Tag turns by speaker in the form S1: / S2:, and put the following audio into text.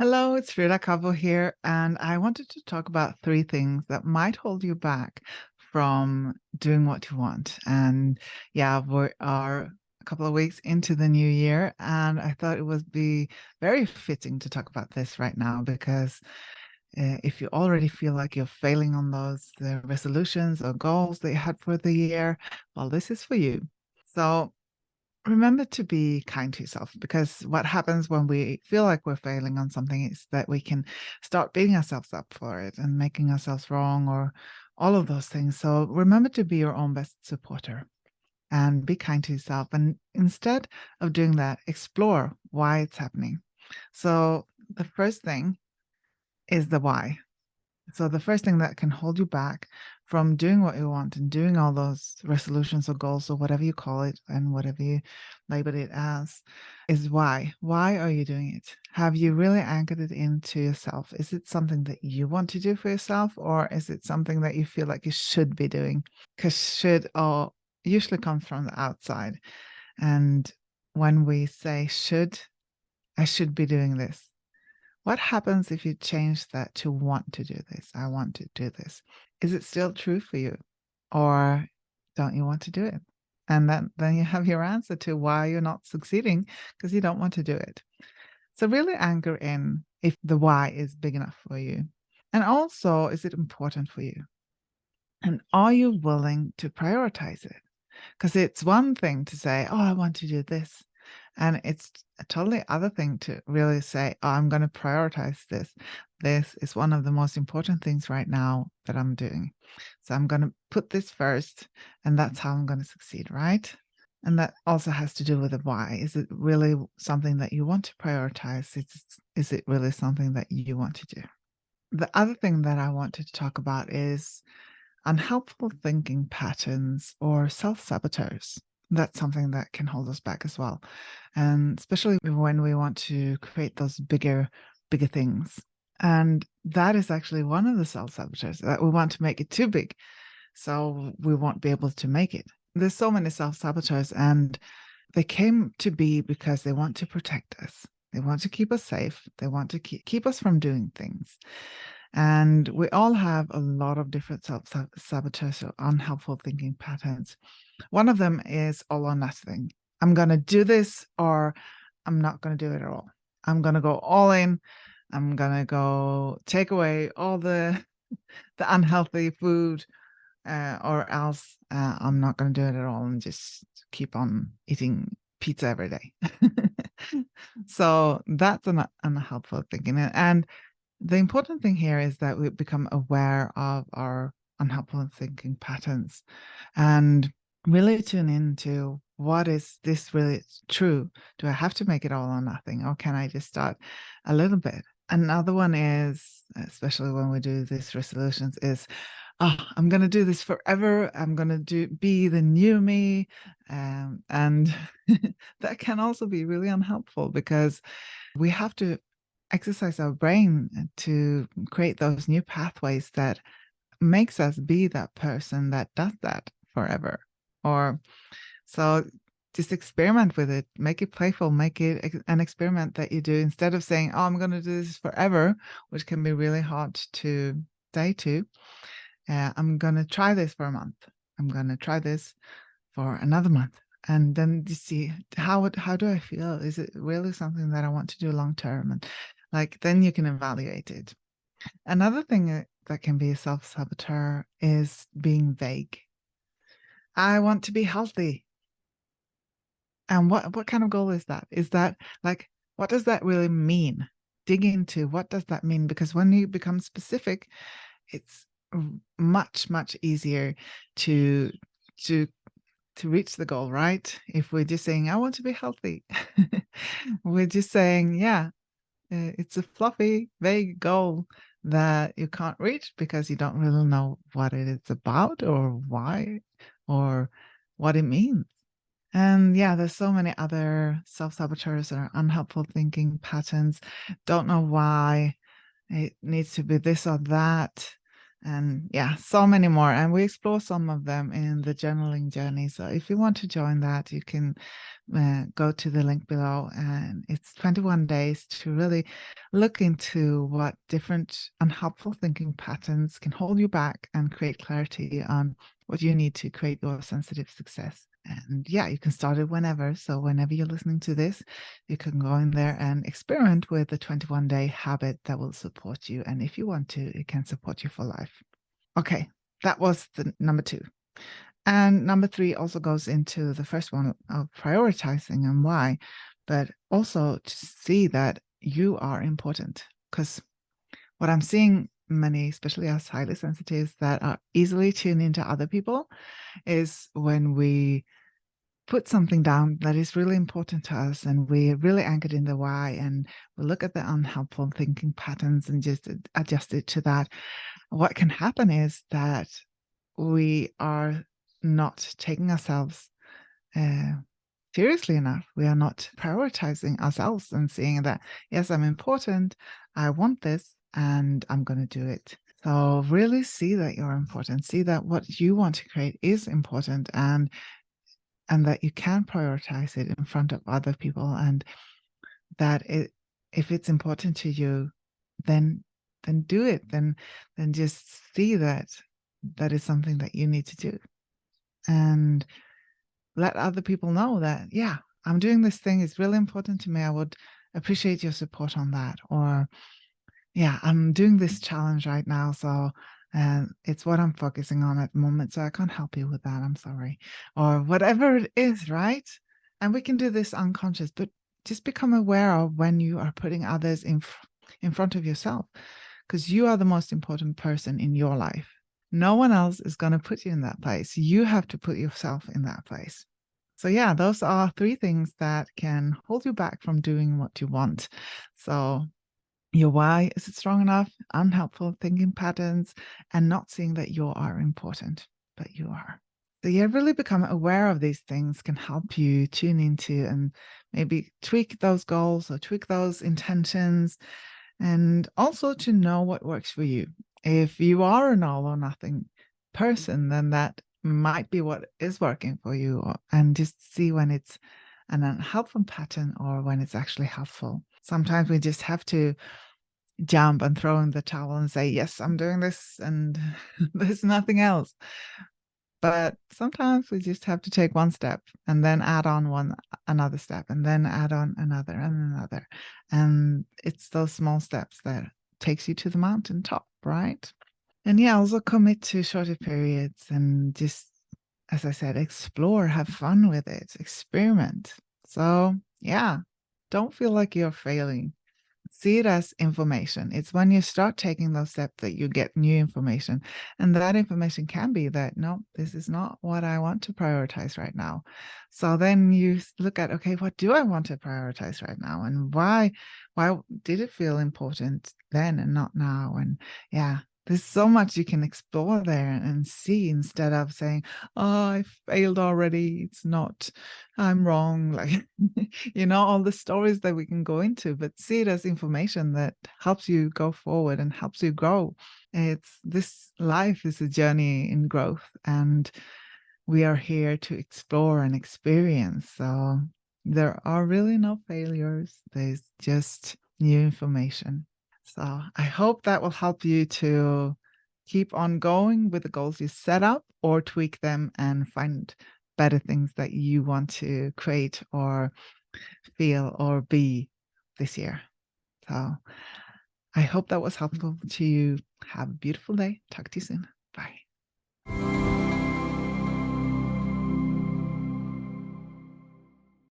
S1: Hello, it's Frida Kabo here, and I wanted to talk about three things that might hold you back from doing what you want. And yeah, we are a couple of weeks into the new year, and I thought it would be very fitting to talk about this right now because if you already feel like you're failing on those resolutions or goals that you had for the year, well, this is for you. So remember to be kind to yourself because what happens when we feel like we're failing on something is that we can start beating ourselves up for it and making ourselves wrong or all of those things. So remember to be your own best supporter and be kind to yourself. And instead of doing that, explore why it's happening. So the first thing is the why. So the first thing that can hold you back from doing what you want and doing all those resolutions or goals or whatever you call it and whatever you label it as is why. Why are you doing it? Have you really anchored it into yourself? Is it something that you want to do for yourself, or is it something that you feel like you should be doing? Because should or usually comes from the outside. And when we say should, I should be doing this. What happens if you change that to want to do this? I want to do this. Is it still true for you? Or don't you want to do it? And then you have your answer to why you're not succeeding because you don't want to do it. So really anchor in if the why is big enough for you. And also, is it important for you? And are you willing to prioritize it? Because it's one thing to say, oh, I want to do this. And it's a totally other thing to really say, oh, I'm going to prioritize this. This is one of the most important things right now that I'm doing. So I'm going to put this first, and that's how I'm going to succeed, right? And that also has to do with the why. Is it really something that you want to prioritize? Is it really something that you want to do? The other thing that I wanted to talk about is unhelpful thinking patterns or self-sabotage. That's something that can hold us back as well. And especially when we want to create those bigger things. And that is actually one of the self-sabotages that we want to make it too big. So we won't be able to make it. There's so many self-sabotages, and they came to be because they want to protect us. They want to keep us safe. They want to keep us from doing things. And we all have a lot of different self-sabotage or unhelpful thinking patterns. One of them is all or nothing. I'm going to do this or I'm not going to do it at all. I'm going to go all in. I'm going to go take away all the unhealthy food or else I'm not going to do it at all and just keep on eating pizza every day. So that's an unhelpful thinking. And the important thing here is that we become aware of our unhelpful thinking patterns and really tune into what is this really true? Do I have to make it all or nothing? Or can I just start a little bit? Another one is, especially when we do these resolutions, is oh, I'm going to do this forever. I'm going to be the new me. And that can also be really unhelpful because we have to exercise our brain to create those new pathways that makes us be that person that does that forever. Or so just experiment with it, make it playful, make it an experiment that you do instead of saying, oh, I'm going to do this forever, which can be really hard to say to. I'm going to try this for a month. I'm going to try this for another month. And then you see how do I feel? Is it really something that I want to do long term? And like then you can evaluate it. Another thing that can be a self-saboteur is being vague. I want to be healthy. And what kind of goal is that? Is that like what does that really mean? Dig into what does that mean? Because when you become specific, it's much easier to to reach the goal, right? If we're just saying, I want to be healthy, we're just saying, yeah, it's a fluffy, vague goal that you can't reach because you don't really know what it is about or why or what it means. And yeah, there's so many other self-saboteurs or unhelpful thinking patterns. Don't know why it needs to be this or that. and yeah, so many more. And we explore some of them in the journaling journey. So if you want to join that, you can go to the link below. And it's 21 days to really look into what different unhelpful thinking patterns can hold you back and create clarity on what you need to create your sensitive success. And yeah, you can start it whenever. So whenever you're listening to this, you can go in there and experiment with the 21-day habit that will support you. And if you want to, it can support you for life. Okay, that was the number 2. And number 3 also goes into the first one of prioritizing and why, but also to see that you are important. Because what I'm seeing many, especially as highly sensitives that are easily tuned into other people, is when we put something down that is really important to us and we're really anchored in the why, and we look at the unhelpful thinking patterns and just adjust it to that. What can happen is that we are not taking ourselves seriously enough. We are not prioritizing ourselves and seeing that, yes, I'm important, I want this, and I'm going to do it. So really see that you're important, see that what you want to create is important, and that you can prioritize it in front of other people, and that if it's important to you, then do it. Then just see that that is something that you need to do, and let other people know that, yeah, I'm doing this thing. It's really important to me. I would appreciate your support on that. Or, yeah, I'm doing this challenge right now. So it's what I'm focusing on at the moment. So I can't help you with that. I'm sorry. Or whatever it is, right? And we can do this unconscious, but just become aware of when you are putting others in front of yourself, because you are the most important person in your life. No one else is going to put you in that place. You have to put yourself in that place. So, yeah, those are 3 things that can hold you back from doing what you want. So, your why, is it strong enough? Unhelpful thinking patterns, and not seeing that you are important, but you are. So, yeah, really become aware of these things can help you tune into and maybe tweak those goals or tweak those intentions, and also to know what works for you. If you are an all or nothing person, then that might be what is working for you, and just see when it's an unhelpful pattern or when it's actually helpful. Sometimes we just have to jump and throw in the towel and say, yes, I'm doing this, and there's nothing else. But sometimes we just have to take one step and then add on another step, and then add on another and another. And it's those small steps that takes you to the mountaintop, right? And yeah, also commit to shorter periods and just, as I said, explore, have fun with it, experiment. So yeah, don't feel like you're failing. See it as information. It's when you start taking those steps that you get new information. And that information can be that, no, this is not what I want to prioritize right now. So then you look at, okay, what do I want to prioritize right now? And why did it feel important then and not now? And yeah, there's so much you can explore there and see, instead of saying, oh, I failed already. It's not, I'm wrong. Like, all the stories that we can go into, but see it as information that helps you go forward and helps you grow. This life is a journey in growth, and we are here to explore and experience. So there are really no failures. There's just new information. So I hope that will help you to keep on going with the goals you set up, or tweak them and find better things that you want to create or feel or be this year. So I hope that was helpful to you. Have a beautiful day. Talk to you soon. Bye.